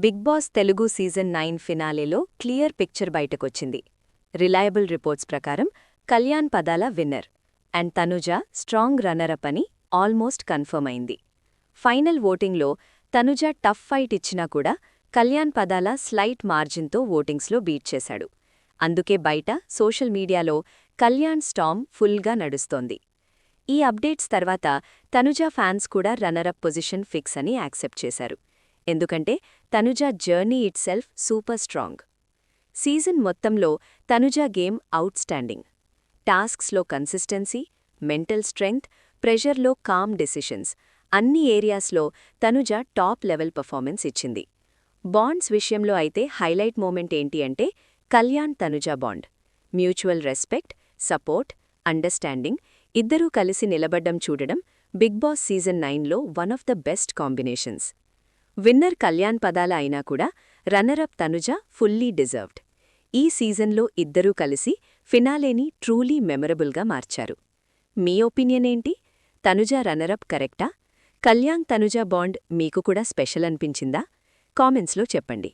Big Boss Telugu season 9 ఫినాలేలో clear picture బయటకొచ్చింది. Reliable reports ప్రకారం Kalyan Padala winner and Tanuja strong runner up అని ఆల్మోస్ట్ కన్ఫర్మ్ అయింది. ఫైనల్ ఓటింగ్లో తనుజ టఫ్ ఫైట్ ఇచ్చినా కూడా కళ్యాణ్ పదాల స్లైట్ మార్జిన్తో ఓటింగ్స్లో బీట్ చేశాడు. అందుకే బయట సోషల్ మీడియాలో కళ్యాణ్ స్టామ్ ఫుల్గా నడుస్తోంది. ఈ అప్డేట్స్ తర్వాత తనుజ ఫ్యాన్స్ కూడా రన్నరప్ పొజిషన్ ఫిక్స్ అని యాక్సెప్ట్ చేశారు. ఎందుకంటే Tanuja journey itself super strong. Season మొత్తంలో తనుజ గేమ్ అవుట్స్టాండింగ్. టాస్క్స్లో కన్సిస్టెన్సీ, మెంటల్ స్ట్రెంగ్త్, ప్రెషర్లో కామ్ డెసిషన్స్ అన్ని ఏరియాస్లో తనుజ టాప్ లెవెల్ పర్ఫార్మెన్స్ ఇచ్చింది. బాండ్స్ విషయంలో అయితే హైలైట్ మూమెంట్ ఏంటి అంటే Kalyan Tanuja bond. Mutual respect, support, understanding ఇద్దరూ కలిసి నిలబడ్డం చూడడం బిగ్ బాస్ సీజన్ 9లో one of the best combinations. Winner Kalyan Padala అయినా కూడా రన్నరప్ తనుజ ఫుల్లీ డిజర్వ్డ్. ఈ సీజన్లో ఇద్దరూ కలిసి ఫినాలేని ట్రూలీ మెమరబుల్గా మార్చారు. మీ ఒపీనియన్ ఏంటి? తనుజ రన్నరప్ కరెక్టా? కళ్యాణ్ తనుజ బాండ్ మీకు కూడా స్పెషల్ అనిపించిందా? కామెంట్స్లో చెప్పండి.